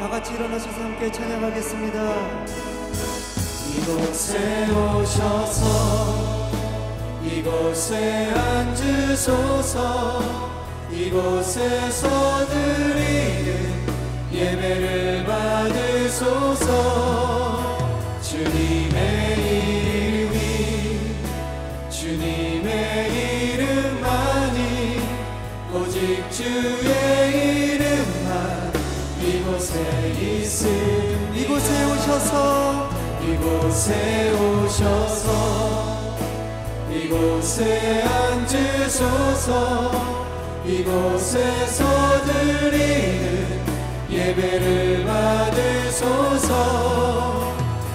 다 같이 일어나셔서 함께 찬양하겠습니다. 이곳에 오셔서 이곳에 앉으소서. 이곳에서 드리는 예배를 받으소서. 주님의 이름이 주님의 이름만이 오직 주의 이름만 이곳에 있으니. 이곳에 오셔서 이곳에 오셔서 이곳에 앉으소서. 이곳에서 드리는 예배를 받으소서.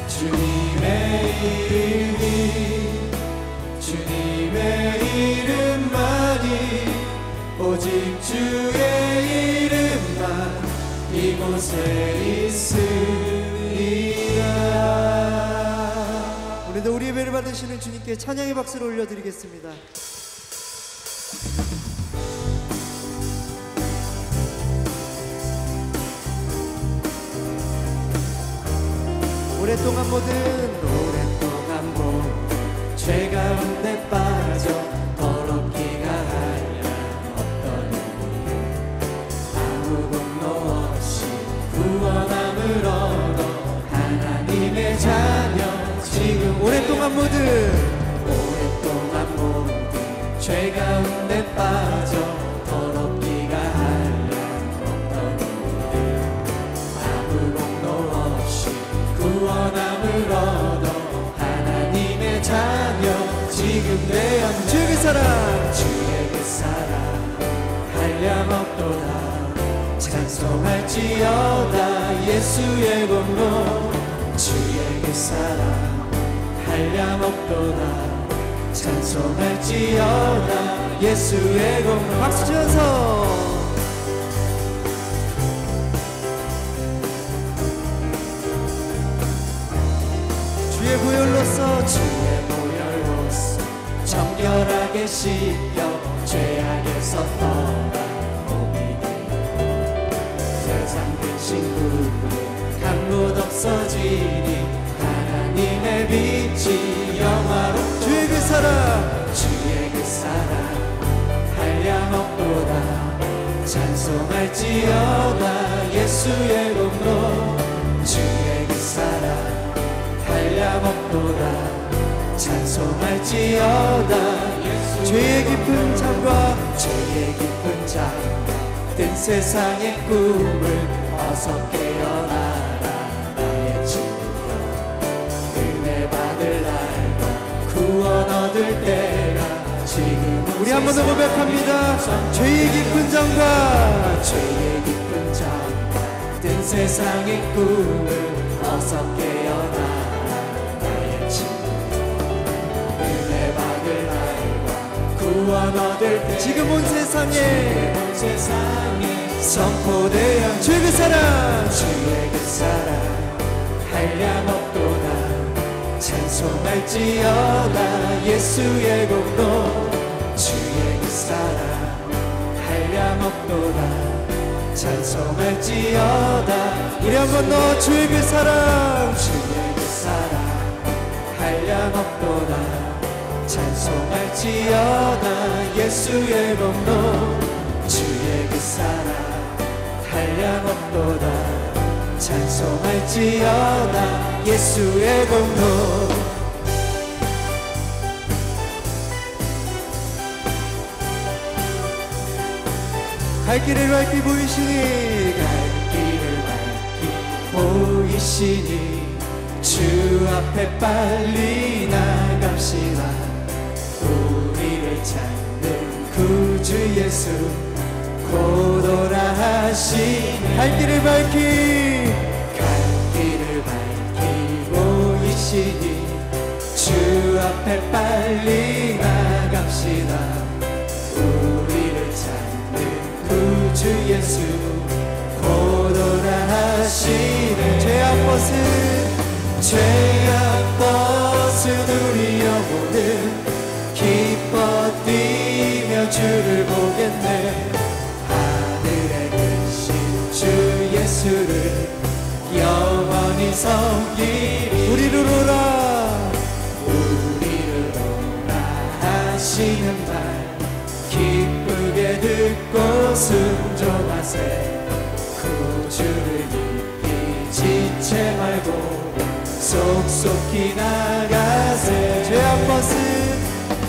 주님의 이름이 주님의 이름만이 오직 주의 이름만 이곳에 있으리라. 오늘도 우리 예배를 받으시는 주님께 찬양의 박수를 올려드리겠습니다. 오랫동안 모든 죄 가운데 빠져 더럽기가 하려었던 우리 아무 공로 없이 구원함을 얻어 하나님의 자녀. 지금 오랫동안 모든 죄 가운데 빠져 더럽기가 하려었던 우리 아무 공로 없이 구원함을 얻어 하나님의 자녀. 지금 내 안에 주의 그 사랑 주의 그 사랑 한량없도다. 찬송할지어다 예수의 공로. 주의 그 사랑 한량없도다. 찬송할지어다 예수의 공로. 박수 치면서 주의 보혈로서 정결하게 씻겨 죄악에서 떠나 몸이 되어 세상 근심 구름 강못 없어지니 하나님의 빛이 영화로. 주의 그 사랑 주의 그 사랑 한량없도다. 찬송할지어다 예수의 공로. 주의 그 사랑 한량없도다. 찬송할지어다 죄의 깊은 잠과 든 세상의 꿈을 어서 깨어나라 나의 주여. 은혜 받을 날과 구원 얻을 때가 지금. 우리 한 번 더 고백합니다. 죄의 깊은 잠과 든 세상의 꿈을 어서 깨어나라 나의 주여. 구원 얻을 때 지금 온 세상에 선포되어 주의 그 사랑 주의 그 사랑 한량없도다. 찬송할지어다 예수의 공로. 주의 그 사랑 한량없도다. 찬송할지어다. 우리 한 번 더 주의 그 사랑 주의 그 사랑 한량없도다. 찬송할지어다 예수의 공로. 주의 그 사랑 한량없도다. 찬송할지어다 예수의 공로. 갈 길을 밝히 보이시니 보이시니 주 앞에 빨리 나갑시다. 우리를 찾는 구주 예수 곧 오라 하시니. 갈 길을 밝히 보이시니 주 앞에 빨리 나갑시다. 우리를 찾는 구주 예수 곧 오라 하시네. 죄악 벗은 우리 영혼은 기뻐 뛰며 주를 보겠네. 하늘에 계신 주 예수를 영원히 섬기리. 우리를 오라 우리를 오라 하시는 말 기쁘게 듣고 순종하세. 구주를 믿기 지체 말고 속속히 나가세. 죄악 벗은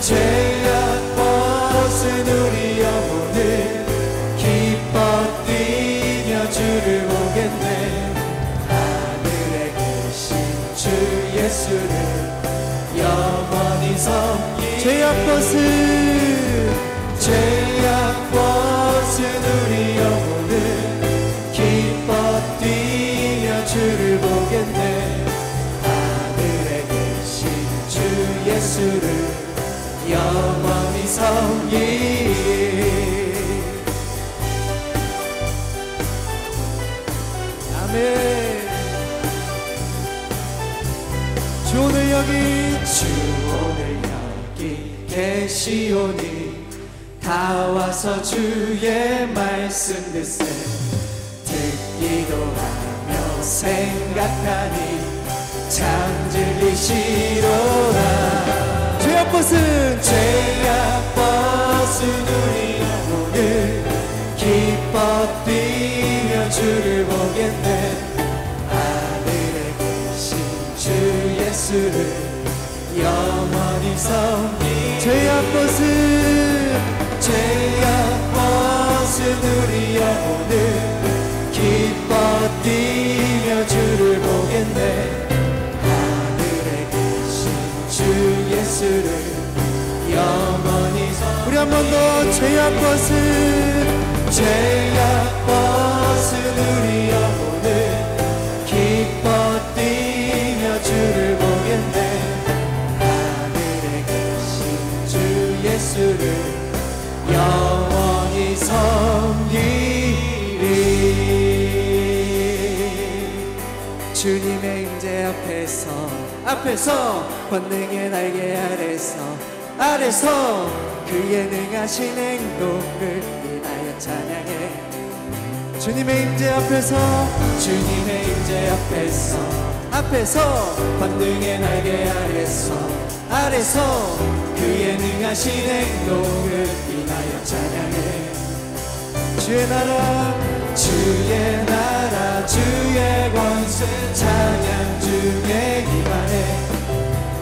죄악 벗은 우리 영혼을 기뻐 뛰며 주를 보겠네. 하늘에 계신 주 예수를 영원히 섬기. 죄악 벗은 죄악 벗은 우리 영혼을 기뻐 뛰며 주를 보겠네. 하늘에 계신 주 예수를 영원히 섬기리. 아멘. 주 오늘 여기 주 오늘 여기 계시오니 다 와서 주의 말씀 듣세. 듣기도 하며 생각하니 참 진리시로라. 죄악 벗은 죄악 벗은 우리 영혼을 기뻐 뛰며 주를 보겠네. 하늘에 계신 주 예수를 영원히 섬기. 죄악 벗은 죄악 벗은 우리 영혼을 기뻐 뛰며 주를 보겠네. 하늘에 계신 주 예수를 영원히 섬기. 우리 한 번 더 죄악 벗은 죄악 벗은 우리 영혼을 기뻐 뛰며 주를 보겠네. 하늘에 계신 주 예수를 영원히 섬기리. 주님의 임재 앞에서 권능의 날개 아래서 그의 능하신 행동을 인하여 찬양해. 주님의 임재 주님의 임재 앞에서 권능의 날개 아래서 그의 능하신 행동을 인하여 찬양해. 주의 나라 주의 권세 찬양 중에 임하네.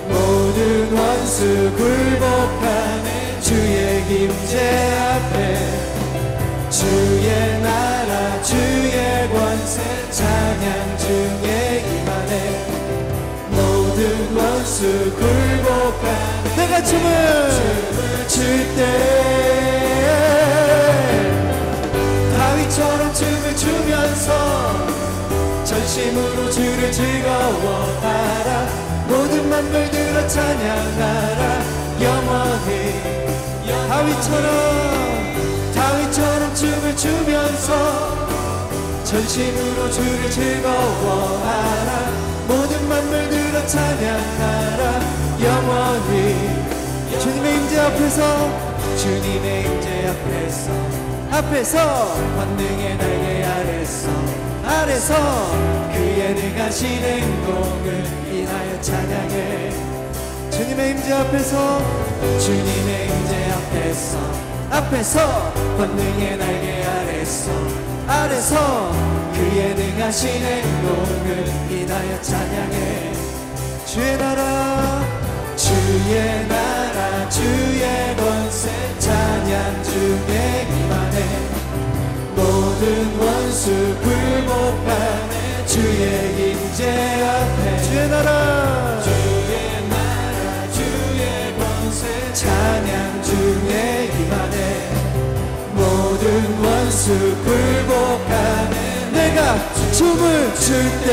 모든 원수 굴복하네. 주의 임재 앞에 주의 나라 주의 권세 찬양 중에 임하네. 모든 원수 굴복하네. 내가 춤을 출 때 다윗처럼 춤을 추면서 전심으로 주를 즐거워하라. 모든 만물들어 찬양하라. 영원히 다윗처럼 춤을 추면서 전심으로 주를 즐거워하라. 모든 만물들어 찬양하라. 영원히 주님의 임재 주님의 임재 앞에서 권능의 날개 아래서 그의 능하신 행동을 인하여 찬양해. 주님의 임재 주님의 임재 앞에서 권능의 날개 아래서 그의 능하신 행동을 인하여 찬양해. 주의 나라 주의 권세 찬양 중에 임하네. 모든 원수 굴복하네. 주의 임재 앞에 주의 나라 주의 권세 찬양 중에 임하네. 모든 원수 굴복하네. 내가 춤을 때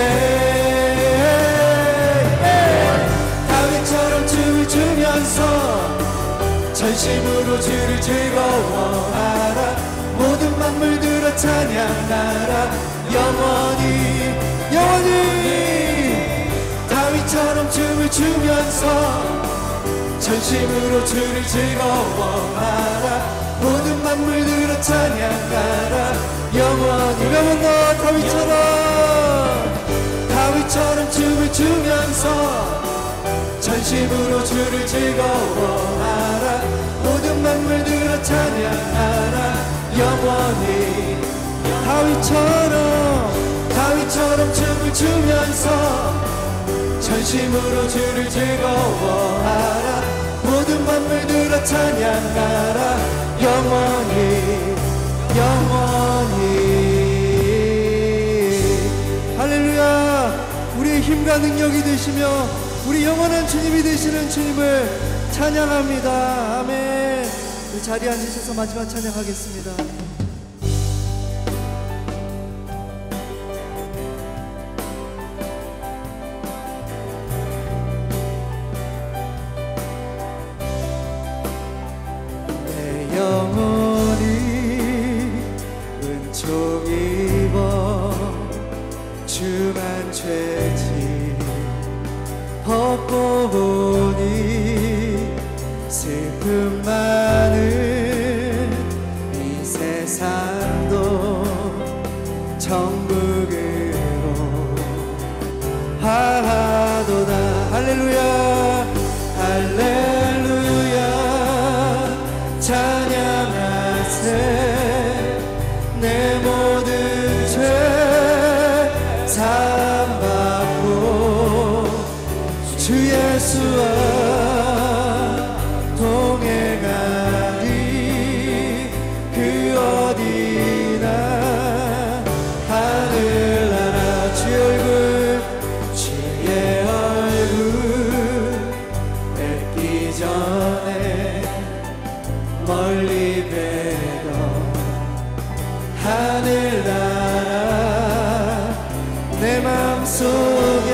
다윗처럼 춤을 추면서 전심으로 주를 즐거워하라. 모든 만물들어 찬양하라. 영원히 다윗처럼 춤을 추면서 전심으로 주를 즐거워하라. 모든 만물들어 찬양하라. 영원히 우리 한번 더 다윗처럼 전심으로 주를 즐거워하라. 모든 만물들아 찬양하라. 영원히 다윗처럼 춤을 추면서 전심으로 주를 즐거워하라. 모든 만물들아 찬양하라. 영원히 할렐루야. 우리의 힘과 능력이 되시며 우리 영원한 주님이 되시는 주님을 찬양합니다. 아멘. 그 자리에 앉으셔서 마지막 찬양하겠습니다. 내 영혼이 은총 입어 주만 죄지 벗고 보니 슬픔 많은 이 세상도 천국으로 하도다. 할렐루야 할렐루야 찬양하세. 내 모든 죄 사함받고 주 예수와 동행하리. 그 어디나 하늘나라 주의 얼굴 뵙기 전에 멀리 뵈던 하늘나라 내 맘속에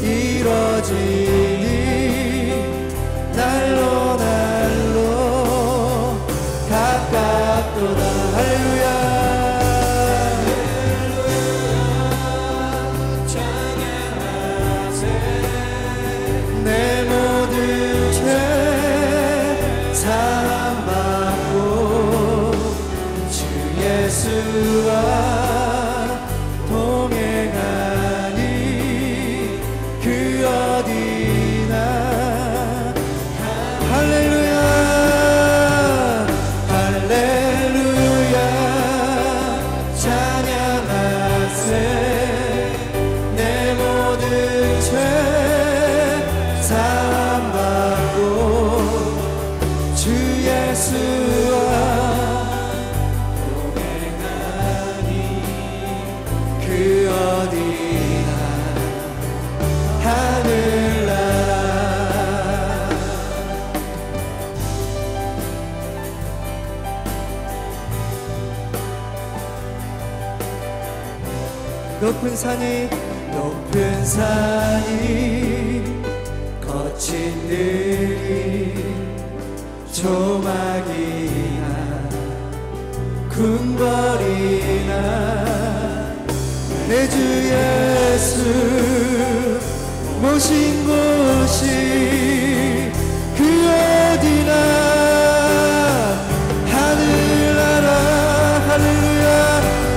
이뤄지니 날로 가깝도다. 할렐루야 찬양하세. 내 모든 죄 사함받고 주 예수와 동행하니 그 어디나 할렐루야 할렐루야 찬양하세. 내 모든 죄 사함받고 주 예수와 동행하니 그 어디나 하늘나라. 높은 산이 거친 들이 조막이나 궁궐이나 내 주 예수 모신 곳이 그 어디나 하늘나라. 할렐루야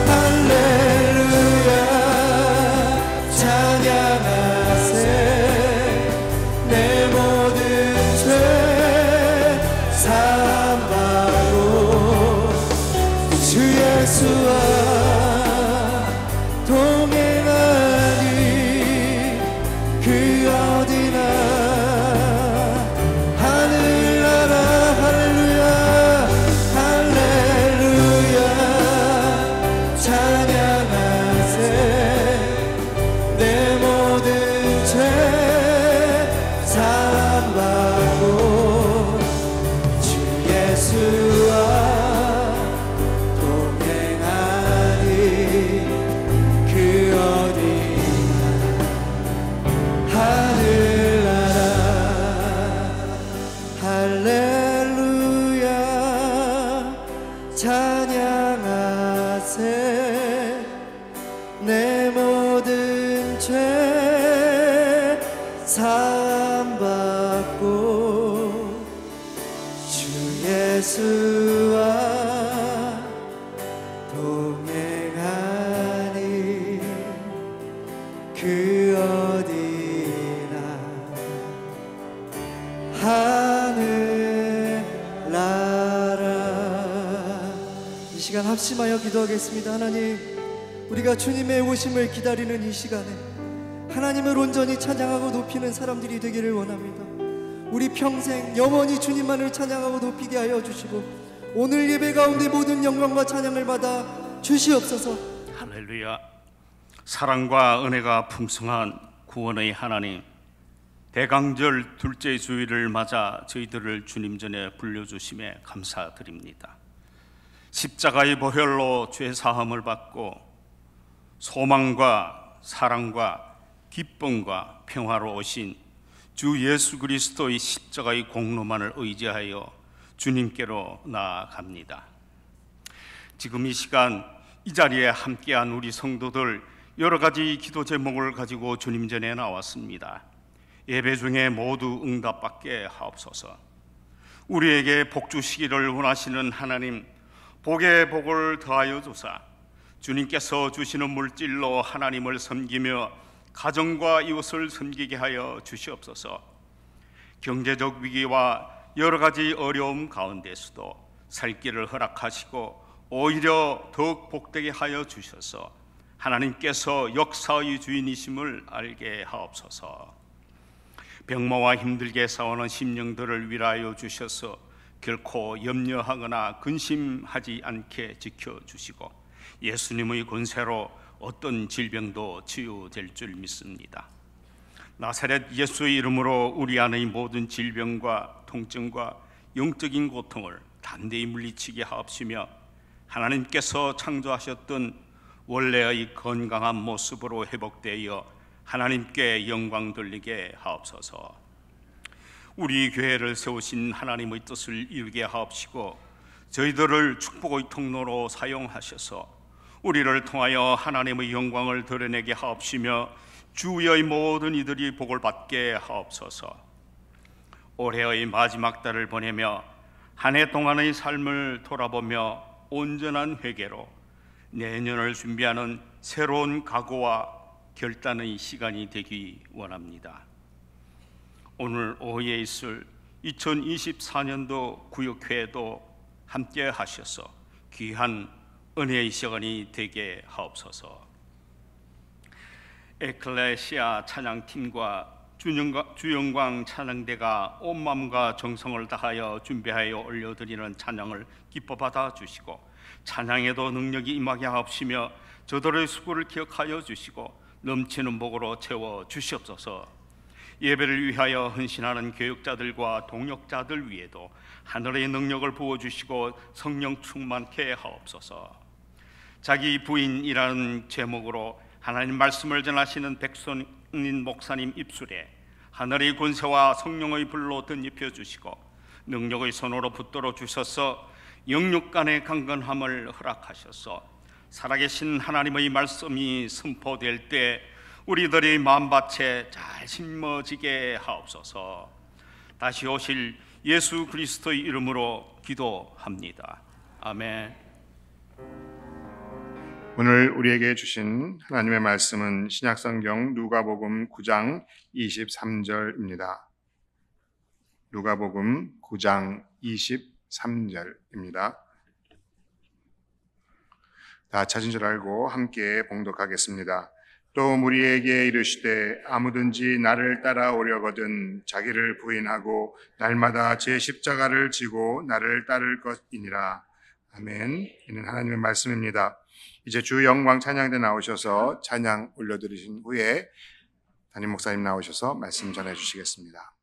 할렐루야 찬양하세. 내 모든 죄 사함받고 주 예수와 동행하니 그 어디나 하늘나라. 할렐루야 할렐루야 찬양하세. 내 모든 죄 사함받고 주 예수와 동행하니 그 어디나 하늘나라. 할렐루야 찬양하세. 내 모든 죄 사함받고 주 예수와 동행하니 그 어디나 합심하여 기도하겠습니다. 하나님, 우리가 주님의 오심을 기다리는 이 시간에 하나님을 온전히 찬양하고 높이는 사람들이 되기를 원합니다. 우리 평생 영원히 주님만을 찬양하고 높이게 하여 주시고 오늘 예배 가운데 모든 영광과 찬양을 받아 주시옵소서. 할렐루야. 사랑과 은혜가 풍성한 구원의 하나님, 대강절 둘째 주일을 맞아 저희들을 주님 전에 불려주심에 감사드립니다. 십자가의 보혈로 죄사함을 받고 소망과 사랑과 기쁨과 평화로 오신 주 예수 그리스도의 십자가의 공로만을 의지하여 주님께로 나아갑니다. 지금 이 시간 이 자리에 함께한 우리 성도들 여러 가지 기도 제목을 가지고 주님 전에 나왔습니다. 예배 중에 모두 응답받게 하옵소서. 우리에게 복 주시기를 원하시는 하나님, 복에 복을 더하여 주사 주님께서 주시는 물질로 하나님을 섬기며 가정과 이웃을 섬기게 하여 주시옵소서. 경제적 위기와 여러 가지 어려움 가운데서도 살 길을 허락하시고 오히려 더욱 복되게 하여 주셔서 하나님께서 역사의 주인이심을 알게 하옵소서. 병마와 힘들게 싸우는 심령들을 위로하여 주셔서 결코 염려하거나 근심하지 않게 지켜주시고 예수님의 권세로 어떤 질병도 치유될 줄 믿습니다. 나사렛 예수의 이름으로 우리 안의 모든 질병과 통증과 영적인 고통을 단대히 물리치게 하옵시며 하나님께서 창조하셨던 원래의 건강한 모습으로 회복되어 하나님께 영광 돌리게 하옵소서. 우리 교회를 세우신 하나님의 뜻을 이루게 하옵시고 저희들을 축복의 통로로 사용하셔서 우리를 통하여 하나님의 영광을 드러내게 하옵시며 주의 모든 이들이 복을 받게 하옵소서. 올해의 마지막 달을 보내며 한 해 동안의 삶을 돌아보며 온전한 회개로 내년을 준비하는 새로운 각오와 결단의 시간이 되기 원합니다. 오늘 오후에 있을 2024년도 구역회도 함께 하셔서 귀한 은혜의 시간이 되게 하옵소서. 에클레시아 찬양팀과 주영광 찬양대가 온 마음과 정성을 다하여 준비하여 올려드리는 찬양을 기뻐 받아 주시고 찬양에도 능력이 임하게 하옵시며 저들의 수고를 기억하여 주시고 넘치는 복으로 채워 주시옵소서. 예배를 위하여 헌신하는 교육자들과 동역자들 위에도 하늘의 능력을 부어주시고 성령 충만케 하옵소서. 자기 부인이라는 제목으로 하나님 말씀을 전하시는 백선인 목사님 입술에 하늘의 권세와 성령의 불로 덧입혀 주시고 능력의 손으로 붙들어 주셔서 영육 간의 강건함을 허락하셔서 살아계신 하나님의 말씀이 선포될 때 우리들의 마음밭에 잘 심어지게 하옵소서. 다시 오실 예수 그리스도의 이름으로 기도합니다. 아멘. 오늘 우리에게 주신 하나님의 말씀은 신약성경 누가복음 9장 23절입니다. 누가복음 9장 23절입니다. 다 찾은 줄 알고 함께 봉독하겠습니다. 또 무리에게 이르시되 아무든지 나를 따라오려거든 자기를 부인하고 날마다 제 십자가를 지고 나를 따를 것이니라. 아멘. 이는 하나님의 말씀입니다. 이제 주 영광 찬양대 나오셔서 찬양 올려드리신 후에 담임 목사님 나오셔서 말씀 전해 주시겠습니다.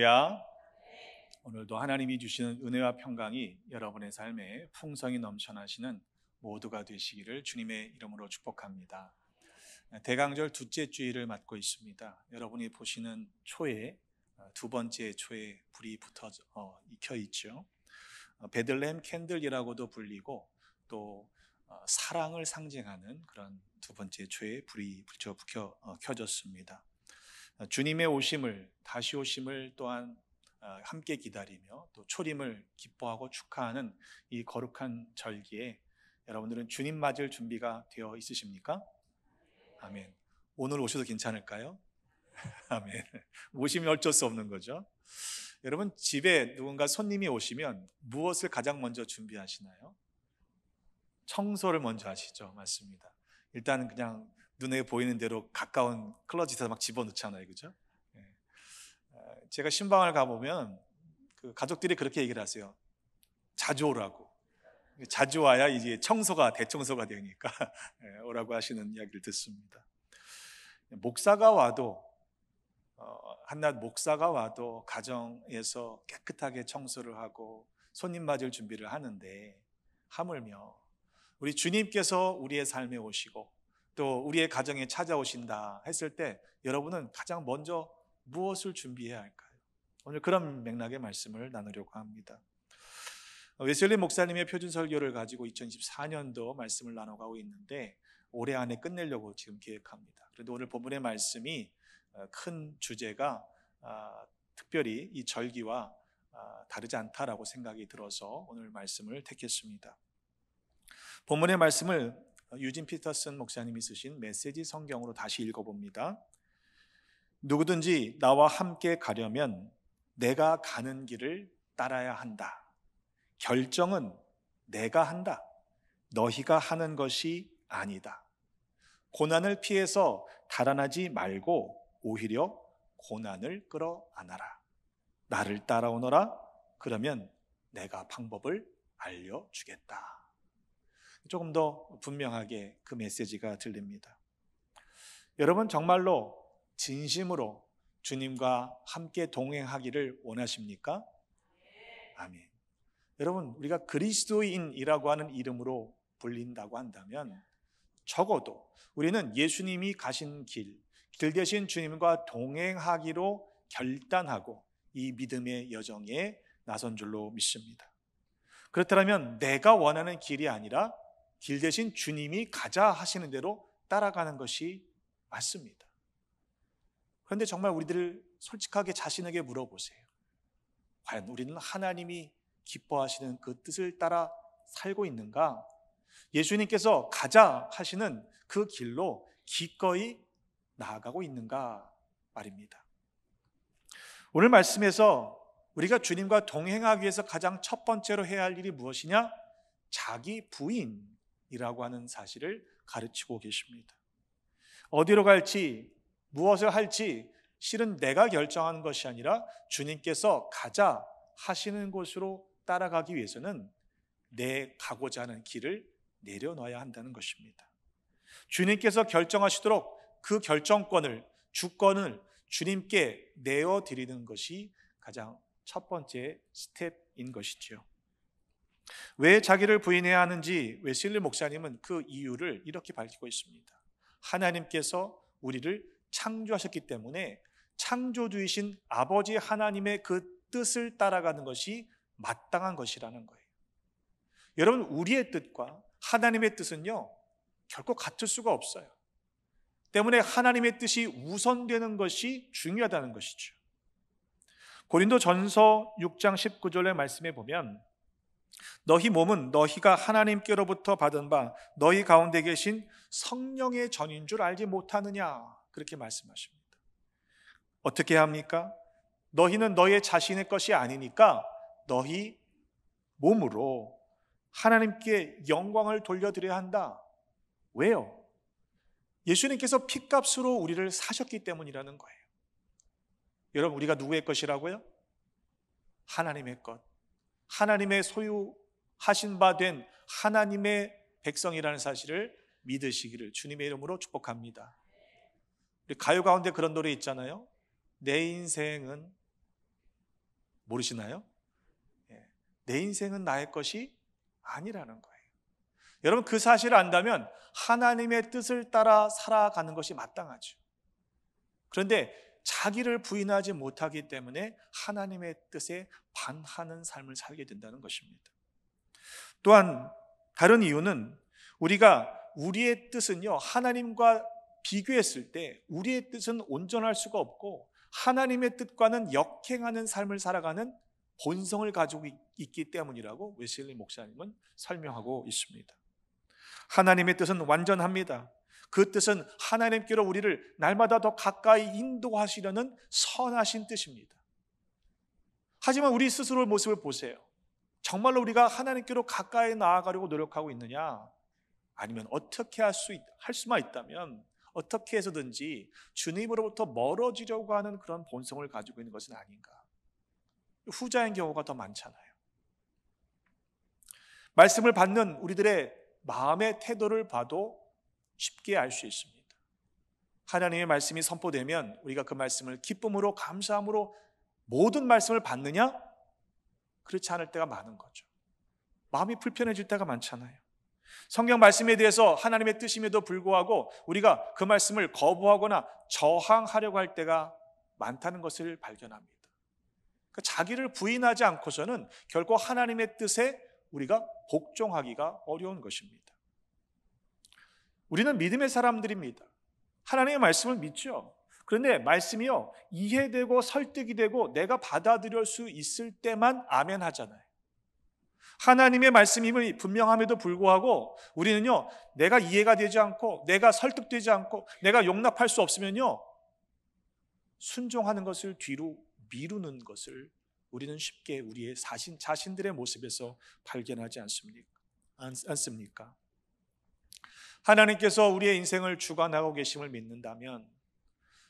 할렐루야. 오늘도 하나님이 주시는 은혜와 평강이 여러분의 삶에 풍성히 넘쳐나시는 모두가 되시기를 주님의 이름으로 축복합니다. 대강절 둘째 주일을 맞고 있습니다. 여러분이 보시는 초에 두 번째 초에 불이 익혀 있죠. 베들레헴 캔들이라고도 불리고 또 사랑을 상징하는 그런 두 번째 초에 불이 켜졌습니다. 주님의 오심을, 다시 오심을 또한 함께 기다리며 또 초림을 기뻐하고 축하하는 이 거룩한 절기에 여러분들은 주님 맞을 준비가 되어 있으십니까? 아멘. 오늘 오셔도 괜찮을까요? 아멘. 오시면 어쩔 수 없는 거죠. 여러분, 집에 누군가 손님이 오시면 무엇을 가장 먼저 준비하시나요? 청소를 먼저 하시죠. 맞습니다. 일단 그냥 눈에 보이는 대로 가까운 클로짓에다 막 집어넣잖아요. 그죠? 제가 신방을 가보면 그 가족들이 그렇게 얘기를 하세요. 자주 오라고. 자주 와야 이제 대청소가 되니까 오라고 하시는 이야기를 듣습니다. 목사가 와도 한낱 목사가 와도 가정에서 깨끗하게 청소를 하고 손님 맞을 준비를 하는데, 하물며 우리 주님께서 우리의 삶에 오시고 또 우리의 가정에 찾아오신다 했을 때 여러분은 가장 먼저 무엇을 준비해야 할까요? 오늘 그런 맥락의 말씀을 나누려고 합니다. 웨슬리 목사님의 표준 설교를 가지고 2024년도 말씀을 나눠가고 있는데 올해 안에 끝내려고 지금 계획합니다. 그런데 오늘 본문의 말씀이 큰 주제가 특별히 이 절기와 다르지 않다라고 생각이 들어서 오늘 말씀을 택했습니다. 본문의 말씀을 유진 피터슨 목사님이 쓰신 메시지 성경으로 다시 읽어봅니다. 누구든지 나와 함께 가려면 내가 가는 길을 따라야 한다. 결정은 내가 한다. 너희가 하는 것이 아니다. 고난을 피해서 달아나지 말고 오히려 고난을 끌어안아라. 나를 따라오너라. 그러면 내가 방법을 알려주겠다. 조금 더 분명하게 그 메시지가 들립니다. 여러분, 정말로 진심으로 주님과 함께 동행하기를 원하십니까? 아멘. 여러분, 우리가 그리스도인이라고 하는 이름으로 불린다고 한다면 적어도 우리는 예수님이 가신 길 대신 주님과 동행하기로 결단하고 이 믿음의 여정에 나선 줄로 믿습니다. 그렇다면 내가 원하는 길이 아니라 길 대신 주님이 가자 하시는 대로 따라가는 것이 맞습니다. 그런데 정말 우리들 솔직하게 자신에게 물어보세요. 과연 우리는 하나님이 기뻐하시는 그 뜻을 따라 살고 있는가? 예수님께서 가자 하시는 그 길로 기꺼이 나아가고 있는가 말입니다. 오늘 말씀에서 우리가 주님과 동행하기 위해서 가장 첫 번째로 해야 할 일이 무엇이냐? 자기 부인이라고 하는 사실을 가르치고 계십니다. 어디로 갈지, 무엇을 할지 실은 내가 결정하는 것이 아니라 주님께서 가자 하시는 곳으로 따라가기 위해서는 내 가고자 하는 길을 내려놔야 한다는 것입니다. 주님께서 결정하시도록 그 결정권을, 주권을 주님께 내어드리는 것이 가장 첫 번째 스텝인 것이지요. 왜 자기를 부인해야 하는지 웨슬리 목사님은 그 이유를 이렇게 밝히고 있습니다. 하나님께서 우리를 창조하셨기 때문에 창조주이신 아버지 하나님의 그 뜻을 따라가는 것이 마땅한 것이라는 거예요. 여러분, 우리의 뜻과 하나님의 뜻은요 결코 같을 수가 없어요. 때문에 하나님의 뜻이 우선되는 것이 중요하다는 것이죠. 고린도전서 6장 19절의 말씀에 보면 너희 몸은 너희가 하나님께로부터 받은 바 너희 가운데 계신 성령의 전인 줄 알지 못하느냐, 그렇게 말씀하십니다. 어떻게 합니까? 너희는 너희 자신의 것이 아니니까 너희 몸으로 하나님께 영광을 돌려드려야 한다. 왜요? 예수님께서 핏값으로 우리를 사셨기 때문이라는 거예요. 여러분, 우리가 누구의 것이라고요? 하나님의 것, 하나님의 소유하신 바 된 하나님의 백성이라는 사실을 믿으시기를 주님의 이름으로 축복합니다. 우리 가요 가운데 그런 노래 있잖아요. 내 인생은 모르시나요? 내 인생은 나의 것이 아니라는 거예요. 여러분, 그 사실을 안다면 하나님의 뜻을 따라 살아가는 것이 마땅하죠. 그런데 자기를 부인하지 못하기 때문에 하나님의 뜻에 반하는 삶을 살게 된다는 것입니다. 또한 다른 이유는 우리가 우리의 뜻은요, 하나님과 비교했을 때 우리의 뜻은 온전할 수가 없고 하나님의 뜻과는 역행하는 삶을 살아가는 본성을 가지고 있기 때문이라고 웨슬리 목사님은 설명하고 있습니다. 하나님의 뜻은 완전합니다. 그 뜻은 하나님께로 우리를 날마다 더 가까이 인도하시려는 선하신 뜻입니다. 하지만 우리 스스로의 모습을 보세요. 정말로 우리가 하나님께로 가까이 나아가려고 노력하고 있느냐? 아니면 어떻게 할 수만 있다면 어떻게 해서든지 주님으로부터 멀어지려고 하는 그런 본성을 가지고 있는 것은 아닌가? 후자인 경우가 더 많잖아요. 말씀을 받는 우리들의 마음의 태도를 봐도 쉽게 알 수 있습니다. 하나님의 말씀이 선포되면 우리가 그 말씀을 기쁨으로 감사함으로 모든 말씀을 받느냐? 그렇지 않을 때가 많은 거죠. 마음이 불편해질 때가 많잖아요. 성경 말씀에 대해서 하나님의 뜻임에도 불구하고 우리가 그 말씀을 거부하거나 저항하려고 할 때가 많다는 것을 발견합니다. 그러니까 자기를 부인하지 않고서는 결코 하나님의 뜻에 우리가 복종하기가 어려운 것입니다. 우리는 믿음의 사람들입니다. 하나님의 말씀을 믿죠. 그런데 말씀이요, 이해되고 설득이 되고 내가 받아들일 수 있을 때만 아멘 하잖아요. 하나님의 말씀임이 분명함에도 불구하고 우리는요, 내가 이해가 되지 않고 내가 설득되지 않고 내가 용납할 수 없으면요, 순종하는 것을 뒤로 미루는 것을 우리는 쉽게 우리의 자신들의 모습에서 발견하지 않습니까? 하나님께서 우리의 인생을 주관하고 계심을 믿는다면,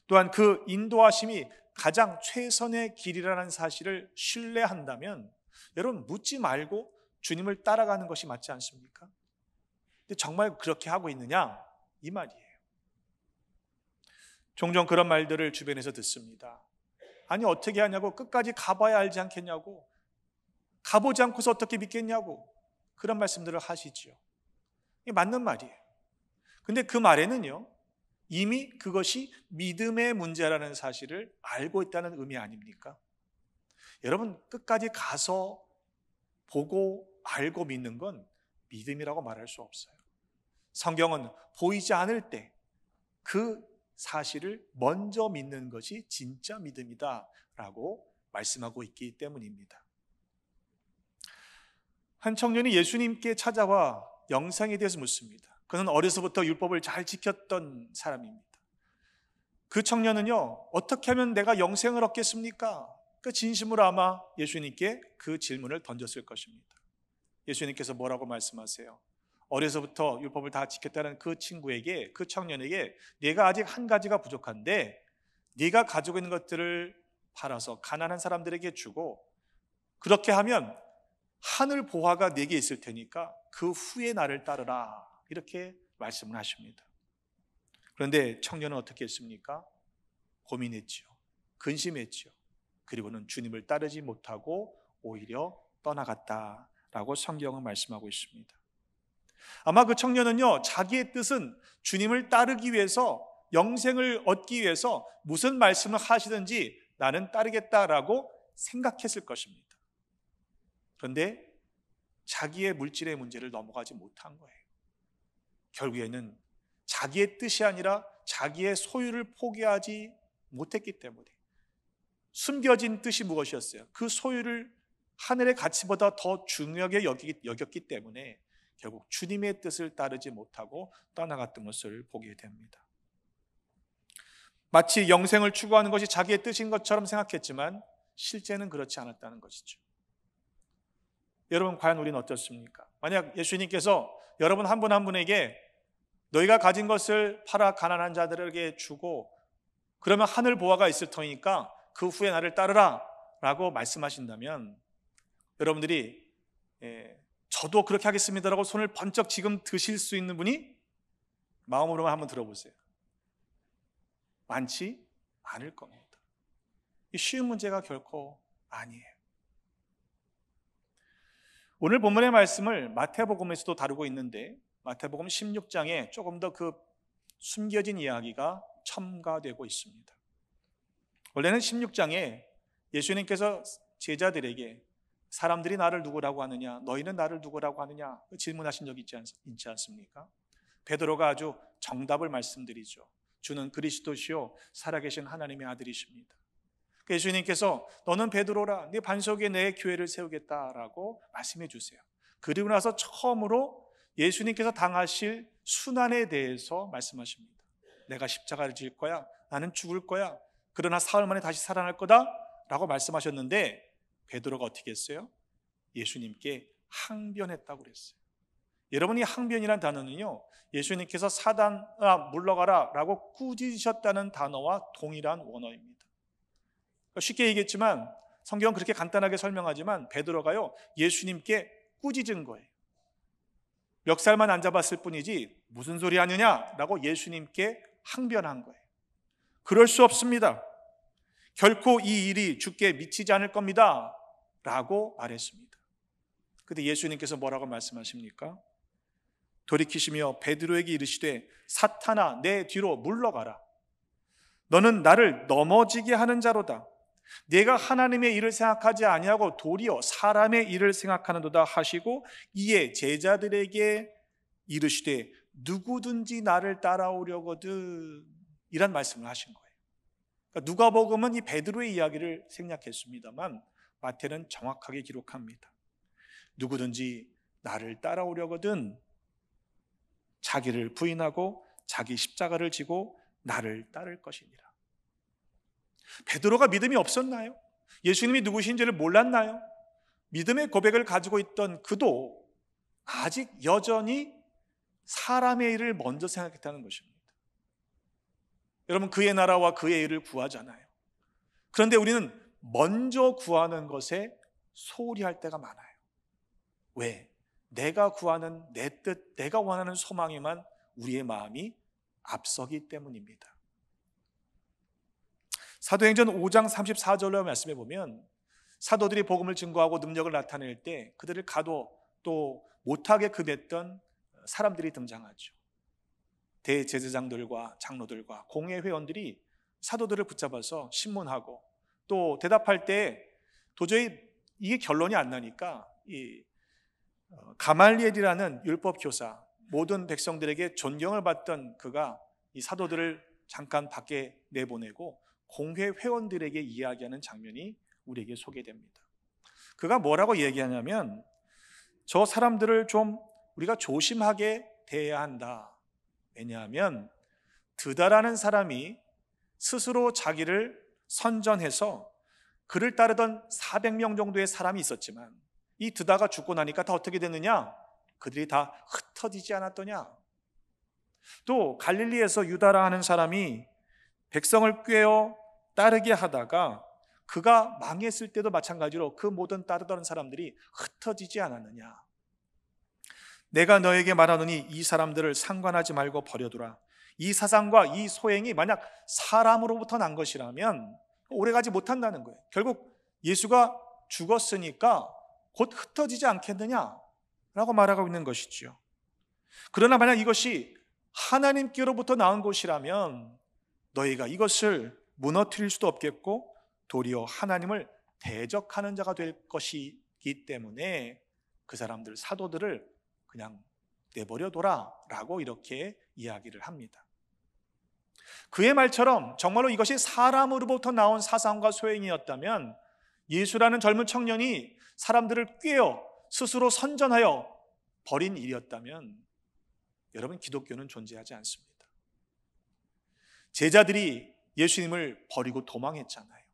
또한 그 인도하심이 가장 최선의 길이라는 사실을 신뢰한다면, 여러분 묻지 말고 주님을 따라가는 것이 맞지 않습니까? 근데 정말 그렇게 하고 있느냐? 이 말이에요. 종종 그런 말들을 주변에서 듣습니다. 아니 어떻게 하냐고, 끝까지 가봐야 알지 않겠냐고, 가보지 않고서 어떻게 믿겠냐고, 그런 말씀들을 하시지요. 이게 맞는 말이에요. 근데 그 말에는요, 이미 그것이 믿음의 문제라는 사실을 알고 있다는 의미 아닙니까? 여러분, 끝까지 가서 보고 알고 믿는 건 믿음이라고 말할 수 없어요. 성경은 보이지 않을 때 그 사실을 먼저 믿는 것이 진짜 믿음이다 라고 말씀하고 있기 때문입니다. 한 청년이 예수님께 찾아와 영생에 대해서 묻습니다. 그는 어려서부터 율법을 잘 지켰던 사람입니다. 그 청년은요, 어떻게 하면 내가 영생을 얻겠습니까? 그 진심으로 아마 예수님께 그 질문을 던졌을 것입니다. 예수님께서 뭐라고 말씀하세요? 어려서부터 율법을 다 지켰다는 그 친구에게, 그 청년에게 네가 아직 한 가지가 부족한데 네가 가지고 있는 것들을 팔아서 가난한 사람들에게 주고, 그렇게 하면 하늘 보화가 네게 있을 테니까 그 후에 나를 따르라, 이렇게 말씀을 하십니다. 그런데 청년은 어떻게 했습니까? 고민했지요. 근심했지요. 그리고는 주님을 따르지 못하고 오히려 떠나갔다라고 성경은 말씀하고 있습니다. 아마 그 청년은요, 자기의 뜻은 주님을 따르기 위해서, 영생을 얻기 위해서 무슨 말씀을 하시든지 나는 따르겠다라고 생각했을 것입니다. 그런데 자기의 물질의 문제를 넘어가지 못한 거예요. 결국에는 자기의 뜻이 아니라 자기의 소유를 포기하지 못했기 때문에, 숨겨진 뜻이 무엇이었어요? 그 소유를 하늘의 가치보다 더 중요하게 여겼기 때문에 결국 주님의 뜻을 따르지 못하고 떠나갔던 것을 보게 됩니다. 마치 영생을 추구하는 것이 자기의 뜻인 것처럼 생각했지만 실제는 그렇지 않았다는 것이죠. 여러분, 과연 우리는 어떻습니까? 만약 예수님께서 여러분 한 분 한 분에게 너희가 가진 것을 팔아 가난한 자들에게 주고 그러면 하늘 보화가 있을 터이니까 그 후에 나를 따르라 라고 말씀하신다면, 여러분들이 저도 그렇게 하겠습니다라고 손을 번쩍 지금 드실 수 있는 분이 마음으로만 한번 들어보세요. 많지 않을 겁니다. 이 쉬운 문제가 결코 아니에요. 오늘 본문의 말씀을 마태복음에서도 다루고 있는데 마태복음 16장에 조금 더 그 숨겨진 이야기가 첨가되고 있습니다. 원래는 16장에 예수님께서 제자들에게 사람들이 나를 누구라고 하느냐, 너희는 나를 누구라고 하느냐 질문하신 적이 있지 않습니까? 베드로가 아주 정답을 말씀드리죠. 주는 그리스도시요 살아계신 하나님의 아들이십니다. 예수님께서 너는 베드로라, 네 반석에 내 교회를 세우겠다라고 말씀해 주세요. 그리고 나서 처음으로 예수님께서 당하실 순환에 대해서 말씀하십니다. 내가 십자가를 질 거야, 나는 죽을 거야, 그러나 사흘 만에 다시 살아날 거다 라고 말씀하셨는데 베드로가 어떻게 했어요? 예수님께 항변했다고 그랬어요. 여러분, 이 항변이란 단어는요, 예수님께서 사단아 물러가라 라고 꾸짖으셨다는 단어와 동일한 원어입니다. 쉽게 얘기했지만, 성경은 그렇게 간단하게 설명하지만 베드로가요 예수님께 꾸짖은 거예요. 멱살만 안 잡았을 뿐이지 무슨 소리 하느냐라고 예수님께 항변한 거예요. 그럴 수 없습니다. 결코 이 일이 주께 미치지 않을 겁니다 라고 말했습니다. 그런데 예수님께서 뭐라고 말씀하십니까? 돌이키시며 베드로에게 이르시되 사탄아 내 뒤로 물러가라. 너는 나를 넘어지게 하는 자로다. 내가 하나님의 일을 생각하지 아니하고 도리어 사람의 일을 생각하는도다 하시고 이에 제자들에게 이르시되 누구든지 나를 따라오려거든 이란 말씀을 하신 거예요. 그러니까 누가복음은 이 베드로의 이야기를 생략했습니다만 마태는 정확하게 기록합니다. 누구든지 나를 따라오려거든 자기를 부인하고 자기 십자가를 지고 나를 따를 것이니라. 베드로가 믿음이 없었나요? 예수님이 누구신지를 몰랐나요? 믿음의 고백을 가지고 있던 그도 아직 여전히 사람의 일을 먼저 생각했다는 것입니다. 여러분, 그의 나라와 그의 일을 구하잖아요. 그런데 우리는 먼저 구하는 것에 소홀히 할 때가 많아요. 왜? 내가 구하는 내 뜻, 내가 원하는 소망에만 우리의 마음이 앞서기 때문입니다. 사도행전 5장 34절로 말씀해 보면 사도들이 복음을 증거하고 능력을 나타낼 때 그들을 가도 또 못하게 금했던 사람들이 등장하죠. 대제사장들과 장로들과 공회 회원들이 사도들을 붙잡아서 신문하고 또 대답할 때 도저히 이게 결론이 안 나니까 이 가말리엘이라는 율법 교사, 모든 백성들에게 존경을 받던 그가 이 사도들을 잠깐 밖에 내보내고 공회 회원들에게 이야기하는 장면이 우리에게 소개됩니다. 그가 뭐라고 얘기하냐면 저 사람들을 좀 우리가 조심하게 대해야 한다. 왜냐하면 드다라는 사람이 스스로 자기를 선전해서 그를 따르던 400명 정도의 사람이 있었지만 이 드다가 죽고 나니까 다 어떻게 됐느냐? 그들이 다 흩어지지 않았더냐? 또 갈릴리에서 유다라 하는 사람이 백성을 꾀어 따르게 하다가 그가 망했을 때도 마찬가지로 그 모든 따르던 사람들이 흩어지지 않았느냐? 내가 너에게 말하노니 이 사람들을 상관하지 말고 버려두라. 이 사상과 이 소행이 만약 사람으로부터 난 것이라면 오래가지 못한다는 거예요. 결국 예수가 죽었으니까 곧 흩어지지 않겠느냐라고 말하고 있는 것이죠. 그러나 만약 이것이 하나님께로부터 나온 것이라면 너희가 이것을 무너뜨릴 수도 없겠고 도리어 하나님을 대적하는 자가 될 것이기 때문에 그 사람들 사도들을 그냥 내버려둬라 라고 이렇게 이야기를 합니다. 그의 말처럼 정말로 이것이 사람으로부터 나온 사상과 소행이었다면 예수라는 젊은 청년이 사람들을 꾀어 스스로 선전하여 버린 일이었다면 여러분, 기독교는 존재하지 않습니다. 제자들이 예수님을 버리고 도망했잖아요.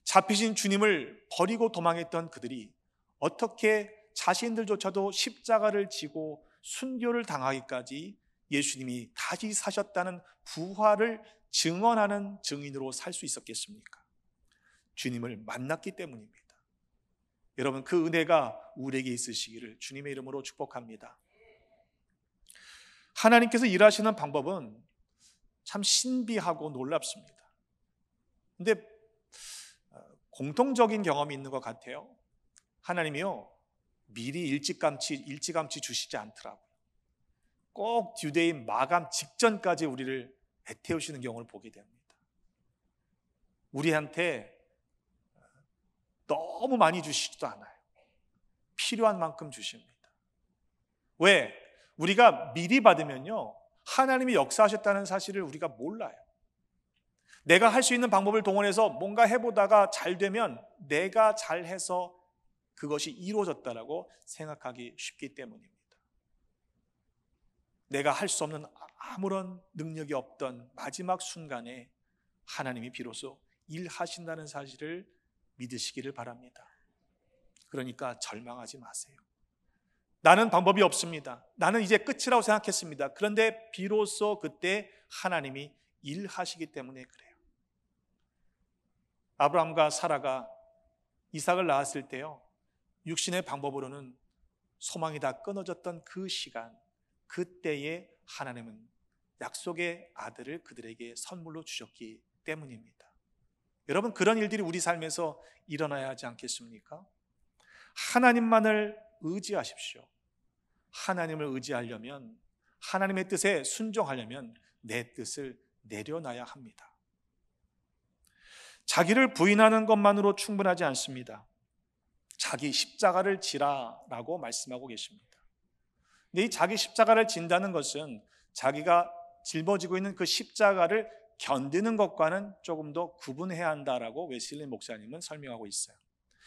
잡히신 주님을 버리고 도망했던 그들이 어떻게 자신들조차도 십자가를 지고 순교를 당하기까지 예수님이 다시 사셨다는 부활을 증언하는 증인으로 살 수 있었겠습니까? 주님을 만났기 때문입니다. 여러분, 그 은혜가 우리에게 있으시기를 주님의 이름으로 축복합니다. 하나님께서 일하시는 방법은 참 신비하고 놀랍습니다. 그런데 공통적인 경험이 있는 것 같아요. 하나님이요, 미리 일찌감치 주시지 않더라고요. 꼭 듀데이 마감 직전까지 우리를 애태우시는 경우를 보게 됩니다. 우리한테 너무 많이 주시지도 않아요. 필요한 만큼 주십니다. 왜? 우리가 미리 받으면요, 하나님이 역사하셨다는 사실을 우리가 몰라요. 내가 할 수 있는 방법을 동원해서 뭔가 해보다가 잘 되면 내가 잘해서 그것이 이루어졌다라고 생각하기 쉽기 때문입니다. 내가 할 수 없는 아무런 능력이 없던 마지막 순간에 하나님이 비로소 일하신다는 사실을 믿으시기를 바랍니다. 그러니까 절망하지 마세요. 나는 방법이 없습니다. 나는 이제 끝이라고 생각했습니다. 그런데 비로소 그때 하나님이 일하시기 때문에 그래요. 아브라함과 사라가 이삭을 낳았을 때요, 육신의 방법으로는 소망이 다 끊어졌던 그 시간, 그때에 하나님은 약속의 아들을 그들에게 선물로 주셨기 때문입니다. 여러분, 그런 일들이 우리 삶에서 일어나야 하지 않겠습니까? 하나님만을 의지하십시오. 하나님을 의지하려면, 하나님의 뜻에 순종하려면 내 뜻을 내려놔야 합니다. 자기를 부인하는 것만으로 충분하지 않습니다. 자기 십자가를 지라라고 말씀하고 계십니다. 근데 이 자기 십자가를 진다는 것은 자기가 짊어지고 있는 그 십자가를 견디는 것과는 조금 더 구분해야 한다라고 웨슬리 목사님은 설명하고 있어요.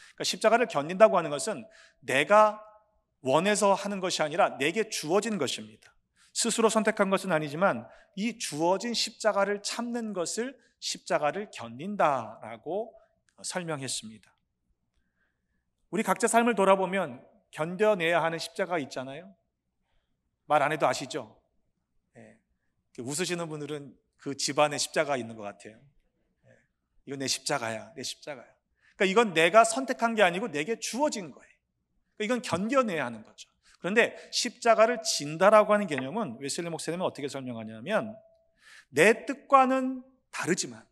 그러니까 십자가를 견딘다고 하는 것은 내가 원해서 하는 것이 아니라 내게 주어진 것입니다. 스스로 선택한 것은 아니지만 이 주어진 십자가를 참는 것을 십자가를 견딘다라고 설명했습니다. 우리 각자 삶을 돌아보면 견뎌내야 하는 십자가 있잖아요. 말 안 해도 아시죠? 네. 웃으시는 분들은 그 집안에 십자가 있는 것 같아요. 네. 이건 내 십자가야, 내 십자가야. 그러니까 이건 내가 선택한 게 아니고 내게 주어진 거예요. 그러니까 이건 견뎌내야 하는 거죠. 그런데 십자가를 진다라고 하는 개념은 웨슬리 목사님은 어떻게 설명하냐면, 내 뜻과는 다르지만,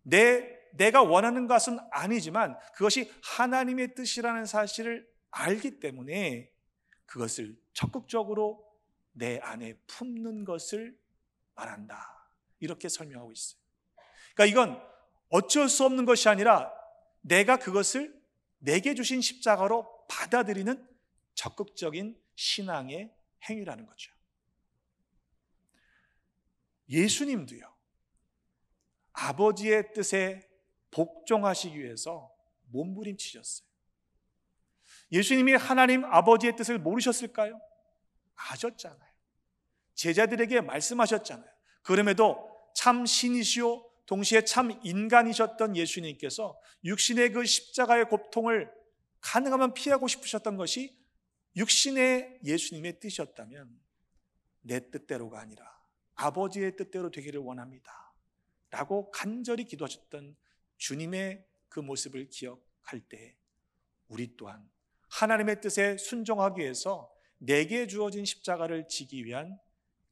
내가 원하는 것은 아니지만 그것이 하나님의 뜻이라는 사실을 알기 때문에 그것을 적극적으로 내 안에 품는 것을 말한다, 이렇게 설명하고 있어요. 그러니까 이건 어쩔 수 없는 것이 아니라 내가 그것을 내게 주신 십자가로 받아들이는 적극적인 신앙의 행위라는 거죠. 예수님도요, 아버지의 뜻에 복종하시기 위해서 몸부림치셨어요. 예수님이 하나님 아버지의 뜻을 모르셨을까요? 아셨잖아요. 제자들에게 말씀하셨잖아요. 그럼에도 참 신이시오 동시에 참 인간이셨던 예수님께서 육신의 그 십자가의 고통을 가능하면 피하고 싶으셨던 것이 육신의 예수님의 뜻이었다면, 내 뜻대로가 아니라 아버지의 뜻대로 되기를 원합니다 라고 간절히 기도하셨던 주님의 그 모습을 기억할 때, 우리 또한 하나님의 뜻에 순종하기 위해서 내게 주어진 십자가를 지기 위한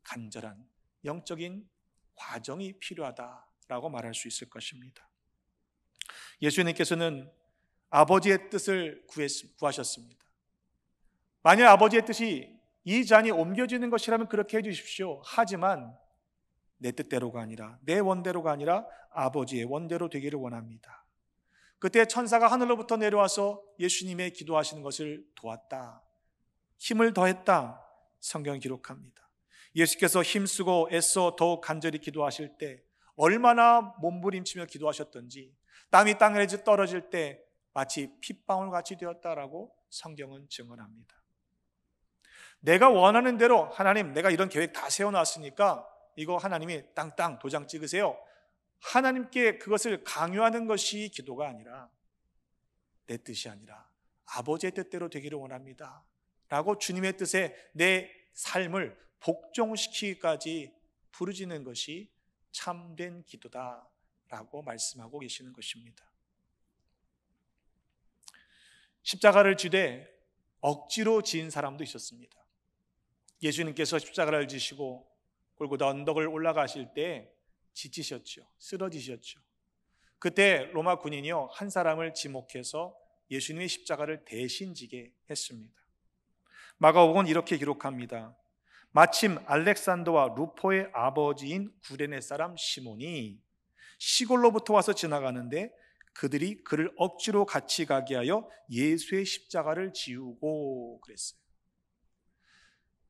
간절한 영적인 과정이 필요하다라고 말할 수 있을 것입니다. 예수님께서는 아버지의 뜻을 구하셨습니다. 만약 아버지의 뜻이 이 잔이 옮겨지는 것이라면 그렇게 해주십시오. 하지만 내 뜻대로가 아니라, 내 원대로가 아니라 아버지의 원대로 되기를 원합니다. 그때 천사가 하늘로부터 내려와서 예수님의 기도하시는 것을 도왔다, 힘을 더했다, 성경이 기록합니다. 예수께서 힘쓰고 애써 더욱 간절히 기도하실 때 얼마나 몸부림치며 기도하셨던지, 땀이 땅에 떨어질 때 마치 핏방울 같이 되었다라고 성경은 증언합니다. 내가 원하는 대로, 하나님 내가 이런 계획 다 세워놨으니까 이거 하나님이 땅땅 도장 찍으세요, 하나님께 그것을 강요하는 것이 기도가 아니라, 내 뜻이 아니라 아버지의 뜻대로 되기를 원합니다 라고 주님의 뜻에 내 삶을 복종시키기까지 부르짖는 것이 참된 기도다라고 말씀하고 계시는 것입니다. 십자가를 지되 억지로 지은 사람도 있었습니다. 예수님께서 십자가를 지시고 골고다 언덕을 올라가실 때 지치셨죠. 쓰러지셨죠. 그때 로마 군인이요, 한 사람을 지목해서 예수님의 십자가를 대신 지게 했습니다. 마가복음은 이렇게 기록합니다. 마침 알렉산더와 루포의 아버지인 구레네 사람 시몬이 시골로부터 와서 지나가는데 그들이 그를 억지로 같이 가게 하여 예수의 십자가를 지우고 그랬어요.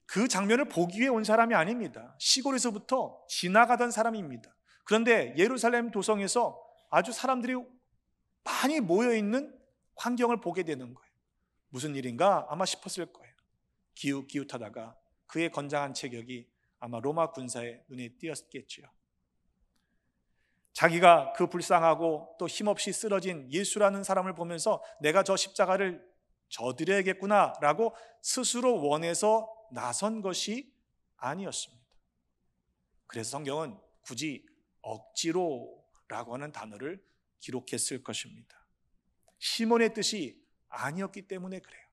그 장면을 보기 위해 온 사람이 아닙니다. 시골에서부터 지나가던 사람입니다. 그런데 예루살렘 도성에서 아주 사람들이 많이 모여있는 광경을 보게 되는 거예요. 무슨 일인가 아마 싶었을 거예요. 기웃기웃하다가 그의 건장한 체격이 아마 로마 군사의 눈에 띄었겠지요. 자기가 그 불쌍하고 또 힘없이 쓰러진 예수라는 사람을 보면서 내가 저 십자가를 져드려야겠구나 라고 스스로 원해서 나선 것이 아니었습니다. 그래서 성경은 굳이 억지로라고 하는 단어를 기록했을 것입니다. 시몬의 뜻이 아니었기 때문에 그래요.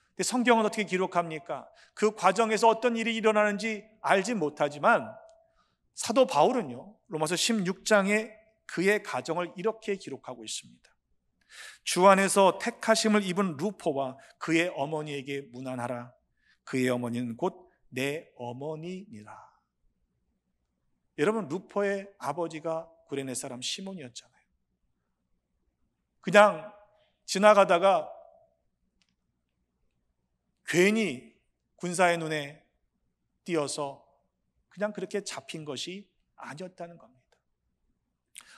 근데 성경은 어떻게 기록합니까? 그 과정에서 어떤 일이 일어나는지 알지 못하지만 사도 바울은요, 로마서 16장에 그의 가정을 이렇게 기록하고 있습니다. 주 안에서 택하심을 입은 루포와 그의 어머니에게 문안하라. 그의 어머니는 곧 내 어머니니라. 여러분, 루포의 아버지가 구레네 사람 시몬이었잖아요. 그냥 지나가다가 괜히 군사의 눈에 띄어서 그냥 그렇게 잡힌 것이 아니었다는 겁니다.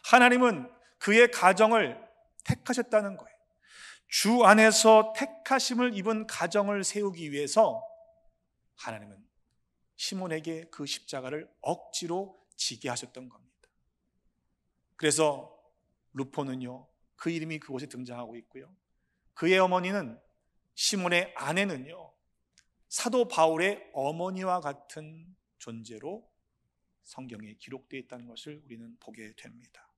하나님은 그의 가정을 택하셨다는 거예요. 주 안에서 택하심을 입은 가정을 세우기 위해서 하나님은 시몬에게 그 십자가를 억지로 지게 하셨던 겁니다. 그래서 루포는요, 그 이름이 그곳에 등장하고 있고요. 그의 어머니는, 시몬의 아내는요, 사도 바울의 어머니와 같은 존재로 성경에 기록되어 있다는 것을 우리는 보게 됩니다.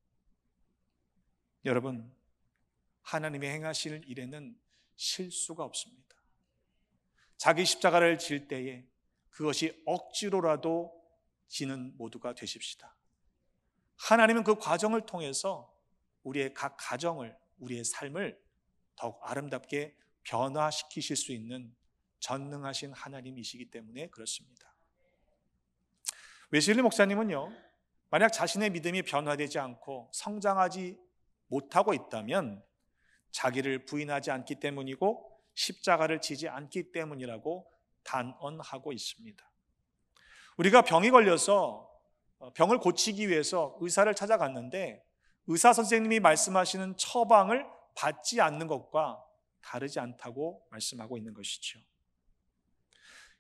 여러분, 하나님의 행하실 일에는 실수가 없습니다. 자기 십자가를 질 때에 그것이 억지로라도 지는 모두가 되십시다. 하나님은 그 과정을 통해서 우리의 각 가정을, 우리의 삶을 더욱 아름답게 변화시키실 수 있는 전능하신 하나님이시기 때문에 그렇습니다. 웨슬리 목사님은요, 만약 자신의 믿음이 변화되지 않고 성장하지 못하고 있다면 자기를 부인하지 않기 때문이고 십자가를 지지 않기 때문이라고 단언하고 있습니다. 우리가 병이 걸려서 병을 고치기 위해서 의사를 찾아갔는데 의사 선생님이 말씀하시는 처방을 받지 않는 것과 다르지 않다고 말씀하고 있는 것이죠.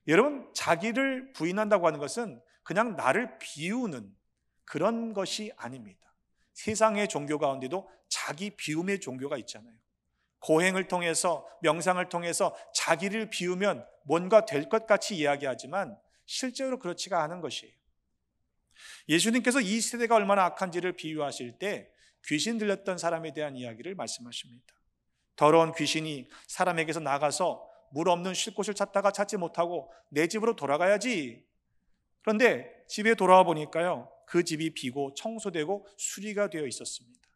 여러분, 자기를 부인한다고 하는 것은 그냥 나를 비우는 그런 것이 아닙니다. 세상의 종교 가운데도 자기 비움의 종교가 있잖아요. 고행을 통해서, 명상을 통해서 자기를 비우면 뭔가 될 것 같이 이야기하지만 실제로 그렇지가 않은 것이에요. 예수님께서 이 세대가 얼마나 악한지를 비유하실 때 귀신 들렸던 사람에 대한 이야기를 말씀하십니다. 더러운 귀신이 사람에게서 나가서 물 없는 쉴 곳을 찾다가 찾지 못하고 내 집으로 돌아가야지. 그런데 집에 돌아와 보니까요, 그 집이 비고 청소되고 수리가 되어 있었습니다.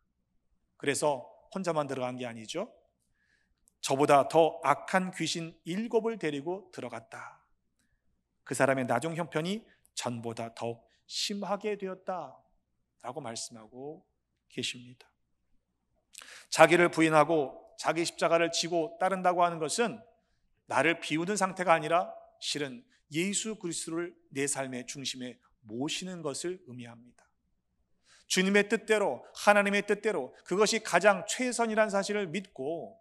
그래서 혼자만 들어간 게 아니죠. 저보다 더 악한 귀신 7을 데리고 들어갔다. 그 사람의 나중 형편이 전보다 더욱 심하게 되었다라고 말씀하고 계십니다. 자기를 부인하고 자기 십자가를 지고 따른다고 하는 것은 나를 비우는 상태가 아니라 실은 예수 그리스도를 내 삶의 중심에 모시는 것을 의미합니다. 주님의 뜻대로, 하나님의 뜻대로 그것이 가장 최선이라는 사실을 믿고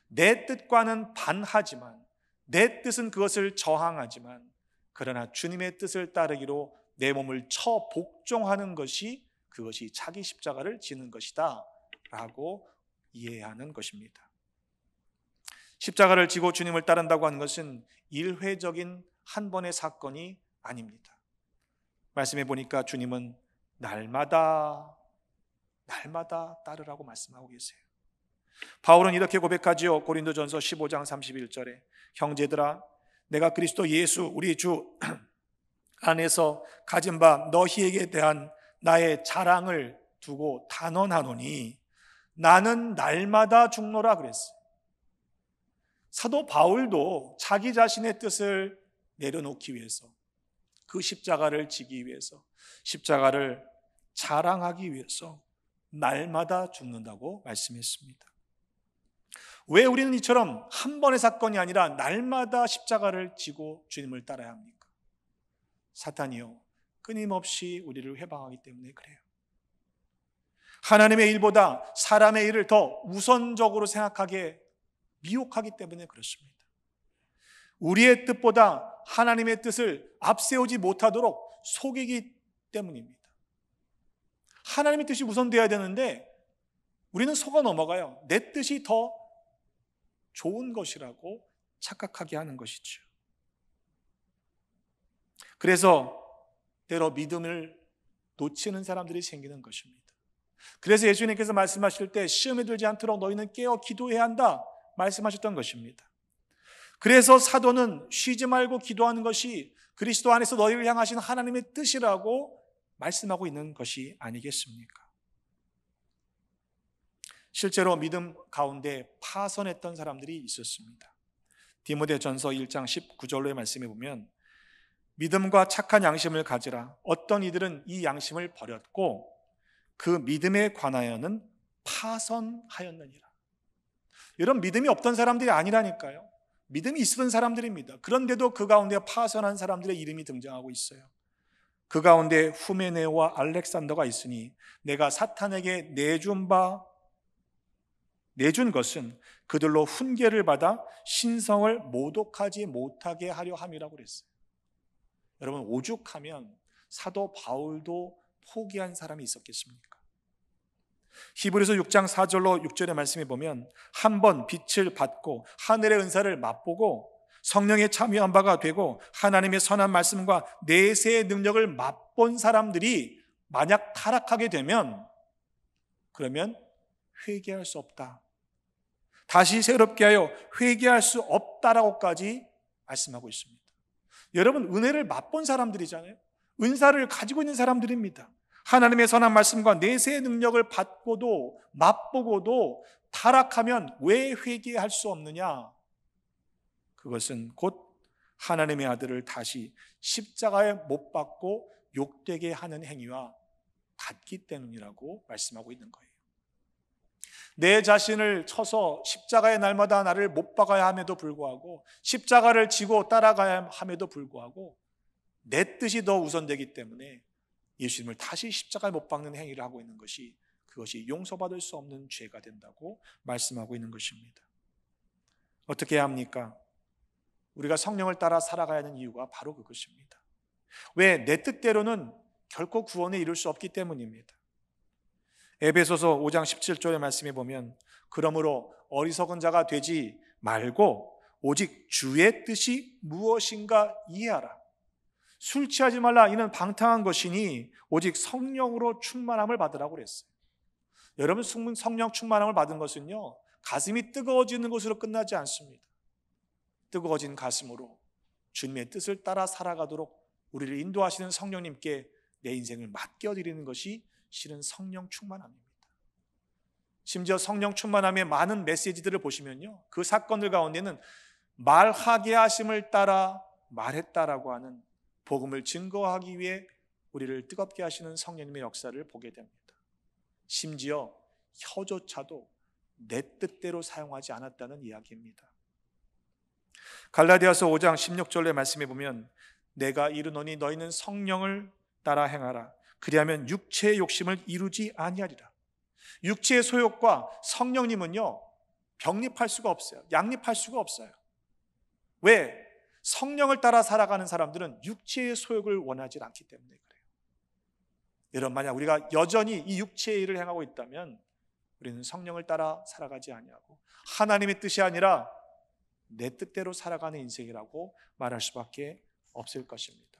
내 뜻과는 반하지만, 내 뜻은 그것을 저항하지만, 그러나 주님의 뜻을 따르기로 내 몸을 처 복종하는 것이, 그것이 자기 십자가를 지는 것이다 라고 이해하는 것입니다. 십자가를 지고 주님을 따른다고 하는 것은 일회적인 한 번의 사건이 아닙니다. 말씀해 보니까 주님은 날마다 따르라고 말씀하고 계세요. 바울은 이렇게 고백하지요. 고린도전서 15장 31절에 형제들아, 내가 그리스도 예수 우리 주 안에서 가진 바 너희에게 대한 나의 자랑을 두고 단언하노니 나는 날마다 죽노라 그랬어요. 사도 바울도 자기 자신의 뜻을 내려놓기 위해서, 그 십자가를 지기 위해서, 십자가를 자랑하기 위해서 날마다 죽는다고 말씀했습니다. 왜 우리는 이처럼 한 번의 사건이 아니라 날마다 십자가를 지고 주님을 따라야 합니까? 사탄이요, 끊임없이 우리를 회방하기 때문에 그래요. 하나님의 일보다 사람의 일을 더 우선적으로 생각하게 미혹하기 때문에 그렇습니다. 우리의 뜻보다 하나님의 뜻을 앞세우지 못하도록 속이기 때문입니다. 하나님의 뜻이 우선되어야 되는데 우리는 속아 넘어가요. 내 뜻이 더 좋은 것이라고 착각하게 하는 것이죠. 그래서 때로 믿음을 놓치는 사람들이 생기는 것입니다. 그래서 예수님께서 말씀하실 때 시험에 들지 않도록 너희는 깨어 기도해야 한다 말씀하셨던 것입니다. 그래서 사도는 쉬지 말고 기도하는 것이 그리스도 안에서 너희를 향하신 하나님의 뜻이라고 말씀하고 있는 것이 아니겠습니까? 실제로 믿음 가운데 파선했던 사람들이 있었습니다. 디모데전서 1장 19절로의 말씀에 보면 믿음과 착한 양심을 가지라. 어떤 이들은 이 양심을 버렸고 그 믿음에 관하여는 파선하였느니라. 여러분, 믿음이 없던 사람들이 아니라니까요. 믿음이 있었던 사람들입니다. 그런데도 그 가운데 파선한 사람들의 이름이 등장하고 있어요. 그 가운데 후메네오와 알렉산더가 있으니 내가 사탄에게 내준 것은 그들로 훈계를 받아 신성을 모독하지 못하게 하려 함이라고 그랬어요. 여러분, 오죽하면 사도 바울도 포기한 사람이 있었겠습니까? 히브리서 6장 4절로 6절의 말씀에 보면 한번 빛을 받고 하늘의 은사를 맛보고 성령에 참여한 바가 되고 하나님의 선한 말씀과 내세의 능력을 맛본 사람들이 만약 타락하게 되면 그러면 회개할 수 없다. 다시 새롭게 하여 회개할 수 없다라고까지 말씀하고 있습니다. 여러분, 은혜를 맛본 사람들이잖아요. 은사를 가지고 있는 사람들입니다. 하나님의 선한 말씀과 내세의 능력을 받고도 맛보고도 타락하면 왜 회개할 수 없느냐? 그것은 곧 하나님의 아들을 다시 십자가에 못 박고 욕되게 하는 행위와 같기 때문이라고 말씀하고 있는 거예요. 내 자신을 쳐서 십자가의 날마다 나를 못 박아야 함에도 불구하고 십자가를 지고 따라가야 함에도 불구하고 내 뜻이 더 우선되기 때문에 예수님을 다시 십자가에 못 박는 행위를 하고 있는 것이 그것이 용서받을 수 없는 죄가 된다고 말씀하고 있는 것입니다. 어떻게 해야 합니까? 우리가 성령을 따라 살아가야 하는 이유가 바로 그것입니다. 왜? 내 뜻대로는 결코 구원에 이룰 수 없기 때문입니다. 에베소서 5장 17절의 말씀에 보면 그러므로 어리석은 자가 되지 말고 오직 주의 뜻이 무엇인가 이해하라. 술 취하지 말라. 이는 방탕한 것이니 오직 성령으로 충만함을 받으라고 그랬어요. 여러분, 성령 충만함을 받은 것은요, 가슴이 뜨거워지는 것으로 끝나지 않습니다. 뜨거워진 가슴으로 주님의 뜻을 따라 살아가도록 우리를 인도하시는 성령님께 내 인생을 맡겨드리는 것이 실은 성령 충만함입니다. 심지어 성령 충만함의 많은 메시지들을 보시면요, 그 사건들 가운데는 말하게 하심을 따라 말했다라고 하는 복음을 증거하기 위해 우리를 뜨겁게 하시는 성령님의 역사를 보게 됩니다. 심지어 혀조차도 내 뜻대로 사용하지 않았다는 이야기입니다. 갈라디아서 5장 16절의 말씀에 보면 내가 이르노니 너희는 성령을 따라 행하라. 그리하면 육체의 욕심을 이루지 아니하리라. 육체의 소욕과 성령님은요, 병립할 수가 없어요. 양립할 수가 없어요. 왜? 성령을 따라 살아가는 사람들은 육체의 소욕을 원하지 않기 때문에 그래요. 여러분, 만약 우리가 여전히 이 육체의 일을 행하고 있다면 우리는 성령을 따라 살아가지 아니하고 하나님의 뜻이 아니라 내 뜻대로 살아가는 인생이라고 말할 수밖에 없을 것입니다.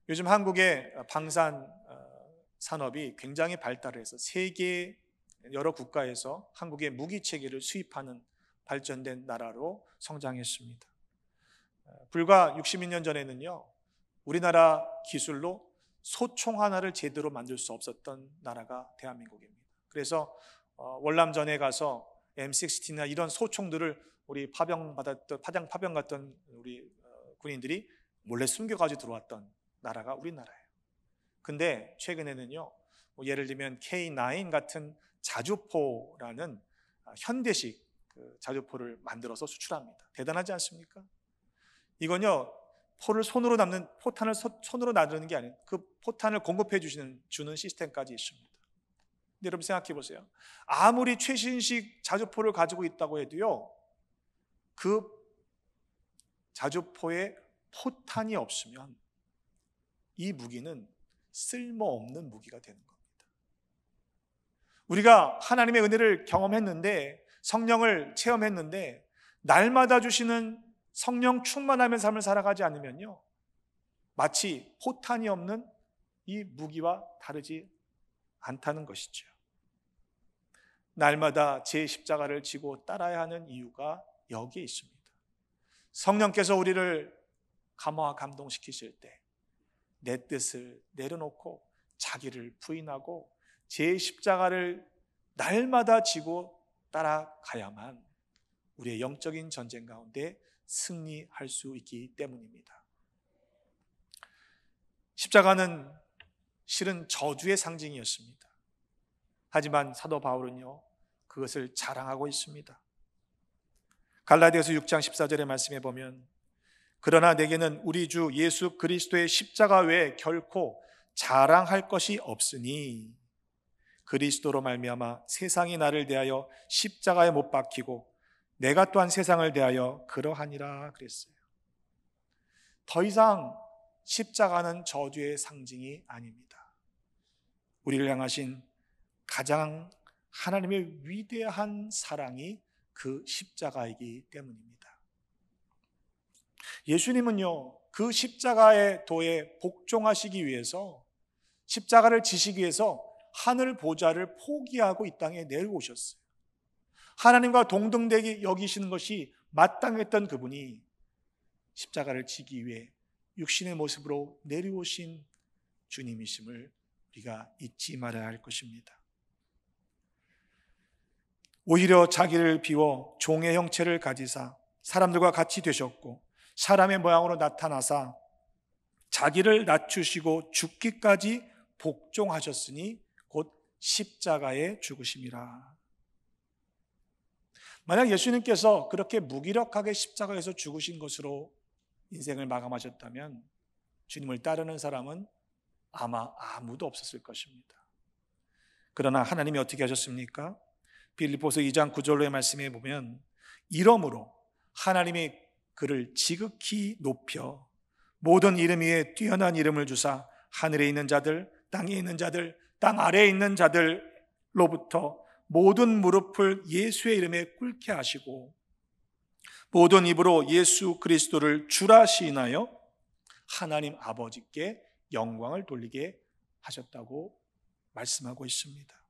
요즘 한국의 방산 산업이 굉장히 발달을 해서 세계 여러 국가에서 한국의 무기 체계를 수입하는 발전된 나라로 성장했습니다. 불과 62년 전에는요, 우리나라 기술로 소총 하나를 제대로 만들 수 없었던 나라가 대한민국입니다. 그래서 월남전에 가서 M16나 이런 소총들을 우리 파병 갔던 우리 군인들이 몰래 숨겨가지고 들어왔던 나라가 우리나라예요. 근데 최근에는요, 예를 들면 K9 같은 자주포라는 현대식 자주포를 만들어서 수출합니다. 대단하지 않습니까? 이건요, 포탄을 손으로 놔두는 게 아니에요. 그 포탄을 공급해 주는 시스템까지 있습니다. 근데 여러분 생각해 보세요. 아무리 최신식 자주포를 가지고 있다고 해도요, 그 자주포에 포탄이 없으면 이 무기는 쓸모없는 무기가 되는 겁니다. 우리가 하나님의 은혜를 경험했는데, 성령을 체험했는데, 날마다 주시는 성령 충만하면 삶을 살아가지 않으면요, 마치 포탄이 없는 이 무기와 다르지 않다는 것이죠. 날마다 제 십자가를 지고 따라야 하는 이유가 여기에 있습니다. 성령께서 우리를 감화와 감동시키실 때 내 뜻을 내려놓고 자기를 부인하고 제 십자가를 날마다 지고 따라가야만 우리의 영적인 전쟁 가운데 승리할 수 있기 때문입니다. 십자가는 실은 저주의 상징이었습니다. 하지만 사도 바울은요, 그것을 자랑하고 있습니다. 갈라디아서 6장 14절의 말씀에 보면, 그러나 내게는 우리 주 예수 그리스도의 십자가 외에 결코 자랑할 것이 없으니 그리스도로 말미암아 세상이 나를 대하여 십자가에 못 박히고 내가 또한 세상을 대하여 그러하니라 그랬어요. 더 이상 십자가는 저주의 상징이 아닙니다. 우리를 향하신 가장 하나님의 위대한 사랑이 그 십자가이기 때문입니다. 예수님은요, 그 십자가의 도에 복종하시기 위해서, 십자가를 지시기 위해서 하늘 보좌를 포기하고 이 땅에 내려오셨어요. 하나님과 동등되게 여기시는 것이 마땅했던 그분이 십자가를 지기 위해 육신의 모습으로 내려오신 주님이심을 우리가 잊지 말아야 할 것입니다. 오히려 자기를 비워 종의 형체를 가지사 사람들과 같이 되셨고 사람의 모양으로 나타나사 자기를 낮추시고 죽기까지 복종하셨으니 곧 십자가에 죽으심이라. 만약 예수님께서 그렇게 무기력하게 십자가에서 죽으신 것으로 인생을 마감하셨다면 주님을 따르는 사람은 아마 아무도 없었을 것입니다. 그러나 하나님이 어떻게 하셨습니까? 빌립보서 2장 9절로의 말씀에 보면, 이러므로 하나님이 그를 지극히 높여 모든 이름 위에 뛰어난 이름을 주사 하늘에 있는 자들, 땅에 있는 자들, 땅 아래에 있는 자들로부터 모든 무릎을 예수의 이름에 꿇게 하시고 모든 입으로 예수 그리스도를 주라 시인하여 하나님 아버지께 영광을 돌리게 하셨다고 말씀하고 있습니다.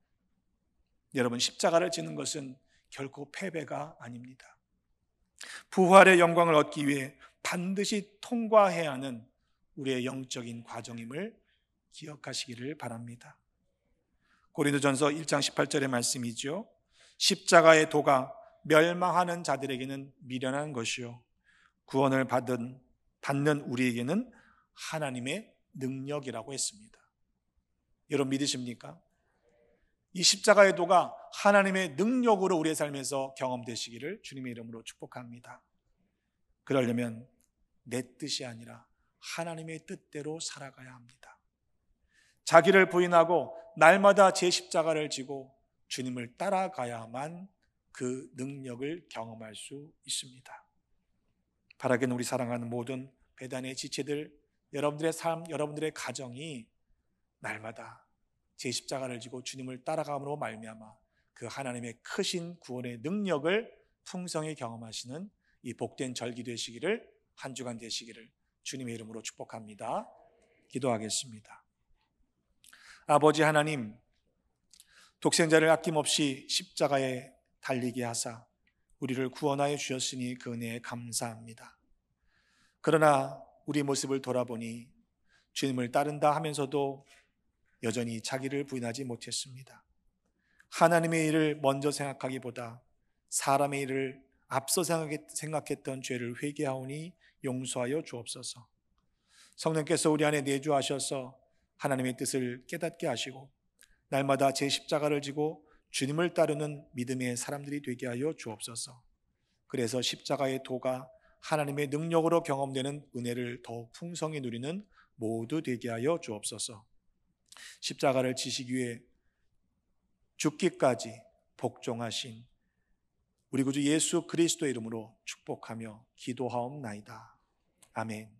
여러분, 십자가를 지는 것은 결코 패배가 아닙니다. 부활의 영광을 얻기 위해 반드시 통과해야 하는 우리의 영적인 과정임을 기억하시기를 바랍니다. 고린도전서 1장 18절의 말씀이죠. 십자가의 도가 멸망하는 자들에게는 미련한 것이요 구원을 받는 우리에게는 하나님의 능력이라고 했습니다. 여러분 믿으십니까? 이 십자가의 도가 하나님의 능력으로 우리의 삶에서 경험되시기를 주님의 이름으로 축복합니다. 그러려면 내 뜻이 아니라 하나님의 뜻대로 살아가야 합니다. 자기를 부인하고 날마다 제 십자가를 지고 주님을 따라가야만 그 능력을 경험할 수 있습니다. 바라기는 우리 사랑하는 모든 배단의 지체들, 여러분들의 삶, 여러분들의 가정이 날마다 제 십자가를 지고 주님을 따라감으로 말미암아 그 하나님의 크신 구원의 능력을 풍성히 경험하시는 이 복된 절기 되시기를, 한 주간 되시기를 주님의 이름으로 축복합니다. 기도하겠습니다. 아버지 하나님, 독생자를 아낌없이 십자가에 달리게 하사 우리를 구원하여 주셨으니 그 은혜에 감사합니다. 그러나 우리 모습을 돌아보니 주님을 따른다 하면서도 여전히 자기를 부인하지 못했습니다. 하나님의 일을 먼저 생각하기보다 사람의 일을 앞서 생각했던 죄를 회개하오니 용서하여 주옵소서. 성령께서 우리 안에 내주하셔서 하나님의 뜻을 깨닫게 하시고 날마다 제 십자가를 지고 주님을 따르는 믿음의 사람들이 되게 하여 주옵소서. 그래서 십자가의 도가 하나님의 능력으로 경험되는 은혜를 더욱 풍성히 누리는 모두 되게 하여 주옵소서. 십자가를 지시기 위해 죽기까지 복종하신 우리 구주 예수 그리스도의 이름으로 축복하며 기도하옵나이다. 아멘.